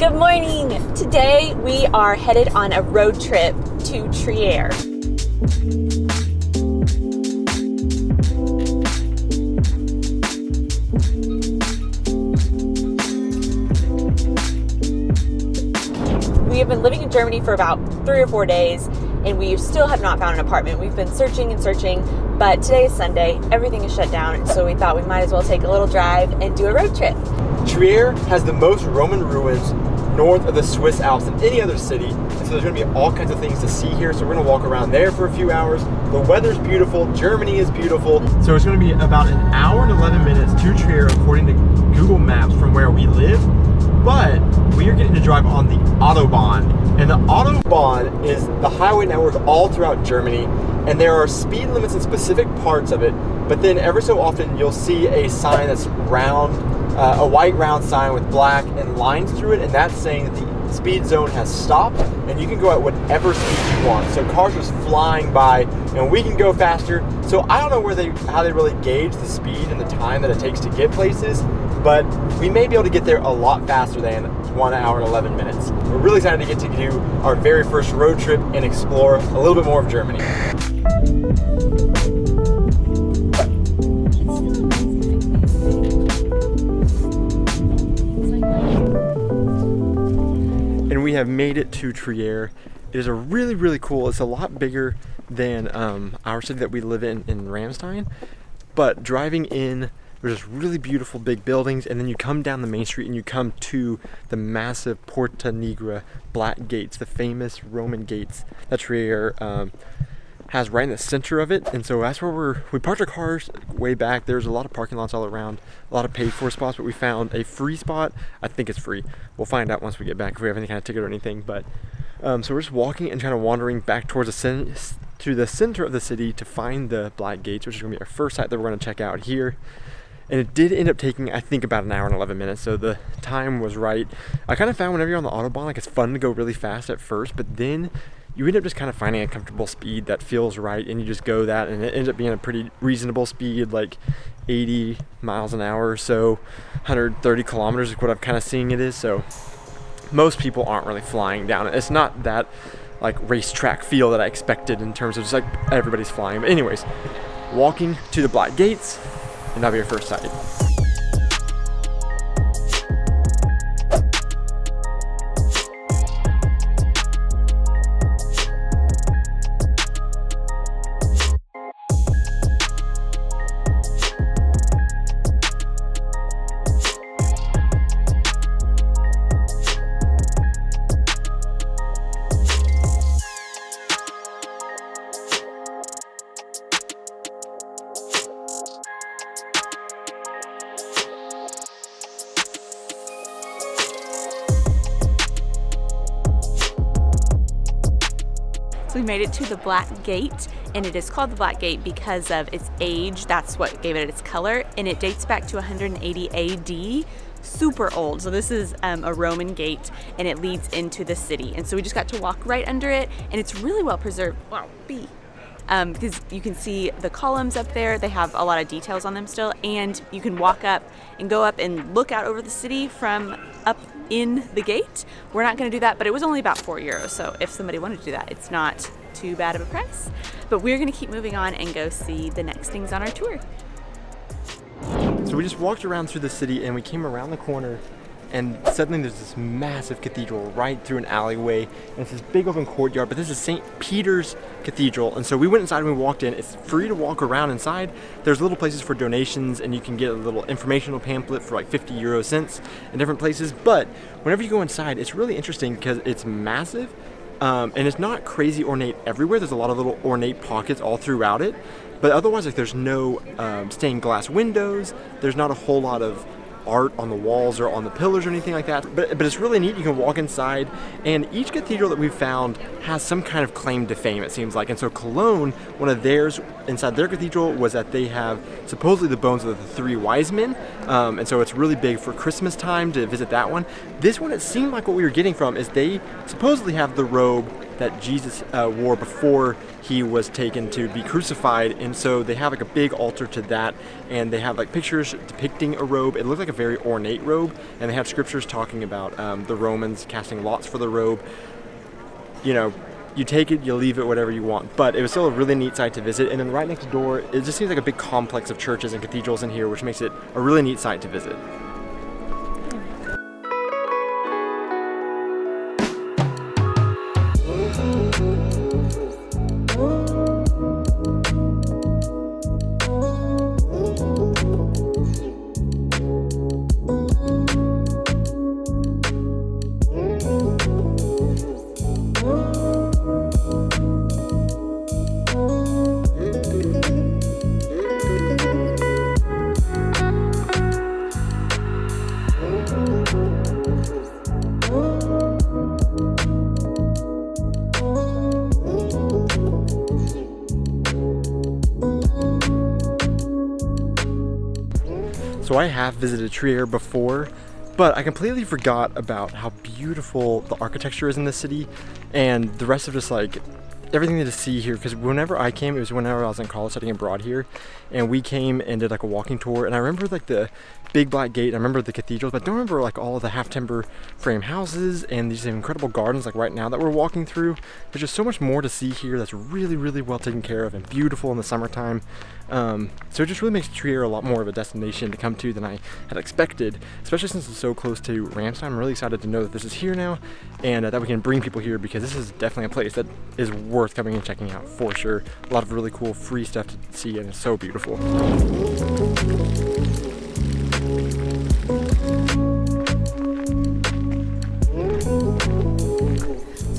Good morning! Today we are headed on a road trip to Trier. We have been living in Germany for about 3 or 4 days and we still have not found an apartment. We've been searching and searching, but today is Sunday, everything is shut down, so we thought we might as well take a little drive and do a road trip. Trier has the most Roman ruins north of the Swiss Alps than any other city, and so there's going to be all kinds of things to see here. So we're going to walk around there for a few hours. The weather's beautiful, Germany is beautiful. So it's going to be about an hour and 11 minutes to Trier according to Google Maps from where we live, but we are getting to drive on the Autobahn. And the Autobahn is the highway network all throughout Germany, and there are speed limits in specific parts of it, but then every so often you'll see a sign that's round, a white round sign with black and lines through it, and that's saying that the speed zone has stopped and you can go at whatever speed you want. So cars are just flying by and we can go faster. So I don't know how they really gauge the speed and the time that it takes to get places, but we may be able to get there a lot faster than 1 hour and 11 minutes. We're really excited to get to do our very first road trip and explore a little bit more of Germany. And we have made it to Trier. It is really cool. It's a lot bigger than our city that we live in Ramstein, but driving in, there's just really beautiful big buildings, and then you come down the main street and you come to the massive Porta Nigra black gates, the famous Roman gates that Trier has right in the center of it. And so that's where we parked our cars way back. There's a lot of parking lots all around, a lot of paid for spots, but we found a free spot. I think it's free. We'll find out once we get back if we have any kind of ticket or anything. But so we're just walking and kind of wandering back towards to the center of the city to find the black gates, which is going to be our first site that we're going to check out here. And it did end up taking, I think, about an hour and 11 minutes, so the time was right. I kind of found whenever you're on the Autobahn, like, it's fun to go really fast at first, but then you end up just kind of finding a comfortable speed that feels right, and you just go that, and it ends up being a pretty reasonable speed, like 80 miles an hour or so, 130 kilometers is what I'm kind of seeing it is. So most people aren't really flying down it. It's not that like racetrack feel that I expected in terms of just like everybody's flying. But anyways, walking to the black gates, and that'll be your first sight. So we made it to the Black Gate, and it is called the Black Gate because of its age. That's what gave it its color, and it dates back to 180 AD. Super old. So this is a Roman gate, and it leads into the city. And so we just got to walk right under it, and it's really well preserved. Wow, because you can see the columns up there. They have a lot of details on them still, and you can walk up and go up and look out over the city from up in the gate. We're not going to do that, but it was only about €4, so if somebody wanted to do that, it's not too bad of a price. But we're going to keep moving on and go see the next things on our tour. So we just walked around through the city, and we came around the corner, and suddenly there's this massive cathedral right through an alleyway, and it's this big open courtyard, but this is St. Peter's Cathedral. And so we went inside and we walked in. It's free to walk around inside. There's little places for donations, and you can get a little informational pamphlet for like 50 euro cents in different places. But whenever you go inside, it's really interesting because it's massive, and it's not crazy ornate everywhere. There's a lot of little ornate pockets all throughout it, but otherwise, like, there's no stained glass windows. There's not a whole lot of art on the walls or on the pillars or anything like that, but it's really neat. You can walk inside, and each cathedral that we've found has some kind of claim to fame, it seems like. And so Cologne, one of theirs inside their cathedral was that they have supposedly the bones of the 3 wise men, and so it's really big for Christmas time to visit that one. This one, it seemed like what we were getting from is they supposedly have the robe that Jesus wore before he was taken to be crucified, and so they have like a big altar to that, and they have like pictures depicting a robe. It looked like a very ornate robe, and they have scriptures talking about the Romans casting lots for the robe. You know, you take it, you leave it, whatever you want. But it was still a really neat site to visit. And then right next door, it just seems like a big complex of churches and cathedrals in here, which makes it a really neat site to visit. So I have visited Trier before, but I completely forgot about how beautiful the architecture is in this city, and the rest of just like everything to see here. Because whenever I came, it was whenever I was in college studying abroad here, and we came and did like a walking tour, and I remember like the big black gate, I remember the cathedrals, but I don't remember like all of the half timber frame houses and these incredible gardens like right now that we're walking through. There's just so much more to see here that's really, really well taken care of and beautiful in the summertime. So it just really makes Trier a lot more of a destination to come to than I had expected, especially since it's so close to Ramstein. I'm really excited to know that this is here now, and that we can bring people here, because this is definitely a place that is worth coming and checking out for sure. A lot of really cool free stuff to see, and it's so beautiful.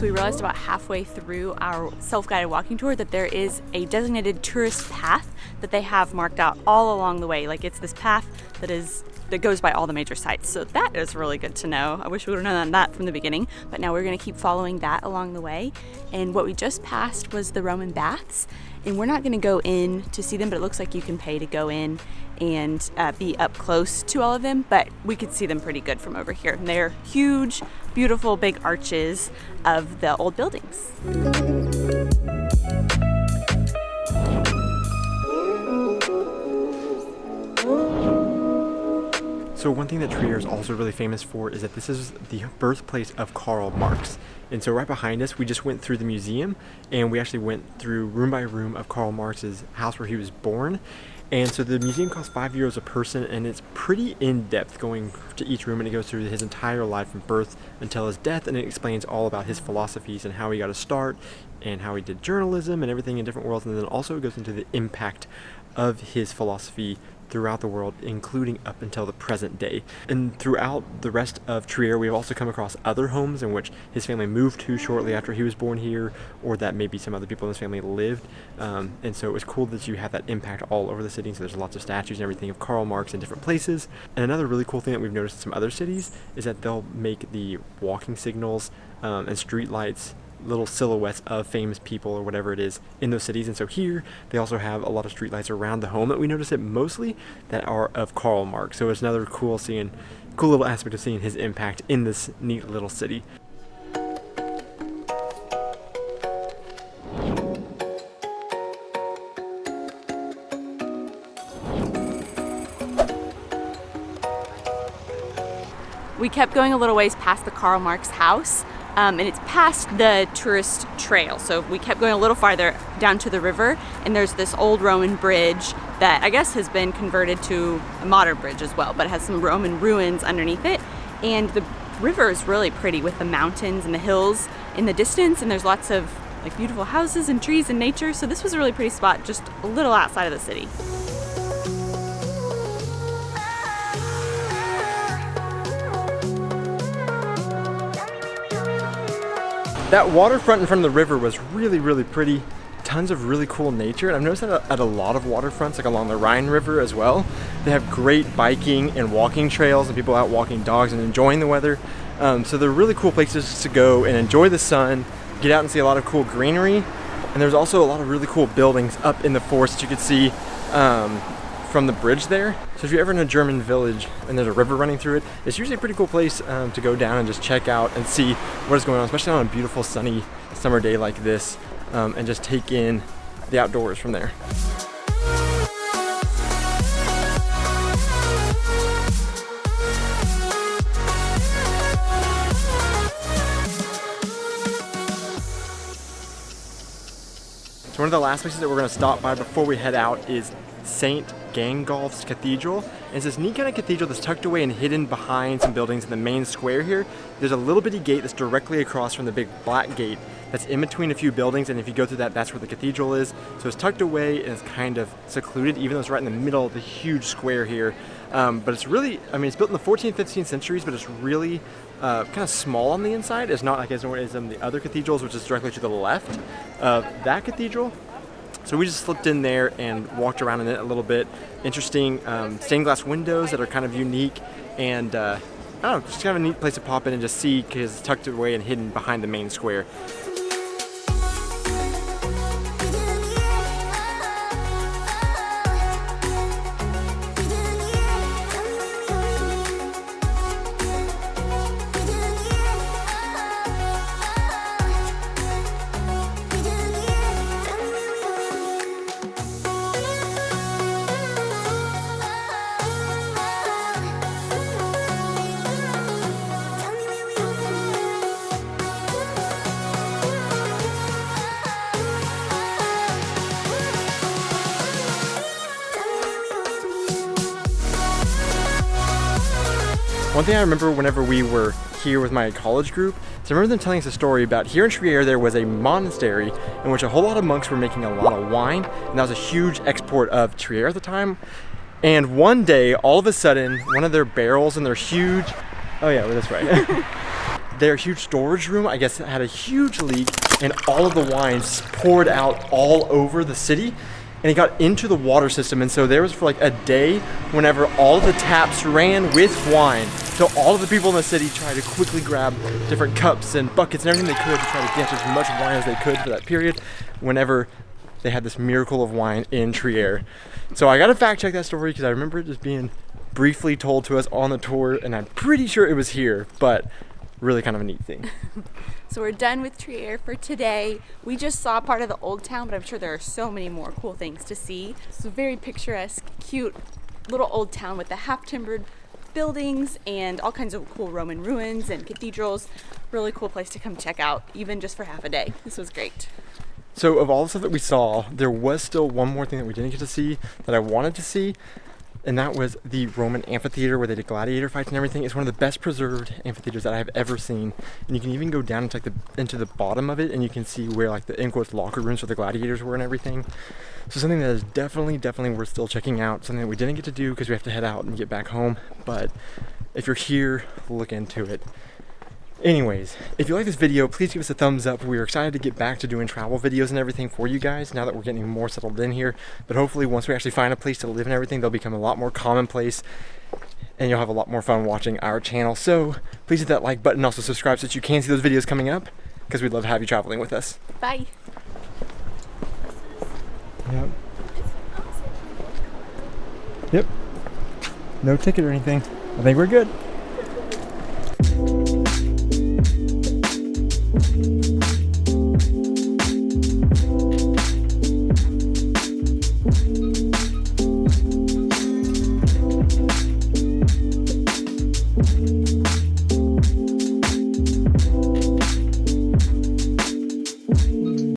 We realized about halfway through our self-guided walking tour that there is a designated tourist path that they have marked out all along the way. Like, it's this path that goes by all the major sites. So that is really good to know. I wish we would have known that from the beginning, but now we're going to keep following that along the way. And what we just passed was the Roman baths, and we're not going to go in to see them, but it looks like you can pay to go in and be up close to all of them, but we could see them pretty good from over here. And they're huge, beautiful, big arches of the old buildings. So one thing that Trier is also really famous for is that this is the birthplace of Karl Marx. And so right behind us, we just went through the museum, and we actually went through room by room of Karl Marx's house where he was born. And so the museum costs €5 a person, and it's pretty in-depth, going to each room, and it goes through his entire life from birth until his death, and it explains all about his philosophies and how he got to start and how he did journalism and everything in different worlds. And then also it goes into the impact of his philosophy throughout the world, including up until the present day. And throughout the rest of Trier, we've also come across other homes in which his family moved to shortly after he was born here, or that maybe some other people in his family lived. And so it was cool that you have that impact all over the city. So there's lots of statues and everything of Karl Marx in different places. And another really cool thing that we've noticed in some other cities is that they'll make the walking signals and street lights little silhouettes of famous people or whatever it is in those cities. And so here they also have a lot of streetlights around the home that we notice it mostly that are of Karl Marx. So it's another cool little aspect of seeing his impact in this neat little city. We kept going a little ways past the Karl Marx house, and it's past the tourist trail. So we kept going a little farther down to the river, and there's this old Roman bridge that I guess has been converted to a modern bridge as well, but it has some Roman ruins underneath it. And the river is really pretty with the mountains and the hills in the distance, and there's lots of like beautiful houses and trees and nature. So this was a really pretty spot just a little outside of the city. That waterfront in front of the river was really, really pretty. Tons of really cool nature. And I've noticed that at a lot of waterfronts, like along the Rhine River as well, they have great biking and walking trails and people out walking dogs and enjoying the weather. So they're really cool places to go and enjoy the sun, get out and see a lot of cool greenery. And there's also a lot of really cool buildings up in the forest that you could see from the bridge there. So if you're ever in a German village and there's a river running through it, it's usually a pretty cool place to go down and just check out and see what is going on, especially on a beautiful sunny summer day like this, and just take in the outdoors from there. So one of the last places that we're going to stop by before we head out is St. Gangolf's Cathedral. And it's this neat kind of cathedral that's tucked away and hidden behind some buildings in the main square here. There's a little bitty gate that's directly across from the big black gate that's in between a few buildings, and if you go through that, that's where the cathedral is. So it's tucked away and it's kind of secluded, even though it's right in the middle of the huge square here. But it's really, I mean, it's built in the 14th, 15th centuries, but it's really kind of small on the inside. It's not like as in the other cathedrals, which is directly to the left of that cathedral. So we just slipped in there and walked around in it a little bit. Interesting stained glass windows that are kind of unique, and I don't know, just kind of a neat place to pop in and just see because it's tucked away and hidden behind the main square. One thing I remember whenever we were here with my college group, so I remember them telling us a story about here in Trier there was a monastery in which a whole lot of monks were making a lot of wine, and that was a huge export of Trier at the time. And one day, all of a sudden, one of their barrels in their huge, oh yeah, well, that's right. Their huge storage room, I guess, had a huge leak, and all of the wine poured out all over the city. And it got into the water system, and so there was for like a day whenever all of the taps ran with wine. So all of the people in the city tried to quickly grab different cups and buckets and everything they could to try to get as much wine as they could for that period whenever they had this miracle of wine in Trier. So I gotta fact check that story because I remember it just being briefly told to us on the tour, and I'm pretty sure it was here, but really kind of a neat thing. So we're done with Trier for today. We just saw part of the old town, but I'm sure there are so many more cool things to see. It's a very picturesque, cute little old town with the half-timbered buildings and all kinds of cool Roman ruins and cathedrals. Really cool place to come check out, even just for half a day. This was great. So of all the stuff that we saw, there was still one more thing that we didn't get to see that I wanted to see, and that was the Roman Amphitheatre where they did gladiator fights and everything. It's one of the best preserved amphitheaters that I have ever seen, and you can even go down into the bottom of it, and you can see where like the in quotes locker rooms for the gladiators were and everything. So something that is definitely worth still checking out. Something that we didn't get to do because we have to head out and get back home. But if you're here, look into it. Anyways, if you like this video, please give us a thumbs up. We're excited to get back to doing travel videos and everything for you guys now that we're getting more settled in here. But hopefully once we actually find a place to live and everything, they'll become a lot more commonplace and you'll have a lot more fun watching our channel. So please hit that like button and also subscribe so that you can see those videos coming up because we'd love to have you traveling with us. Bye. Yep. Yep. No ticket or anything. I think we're good.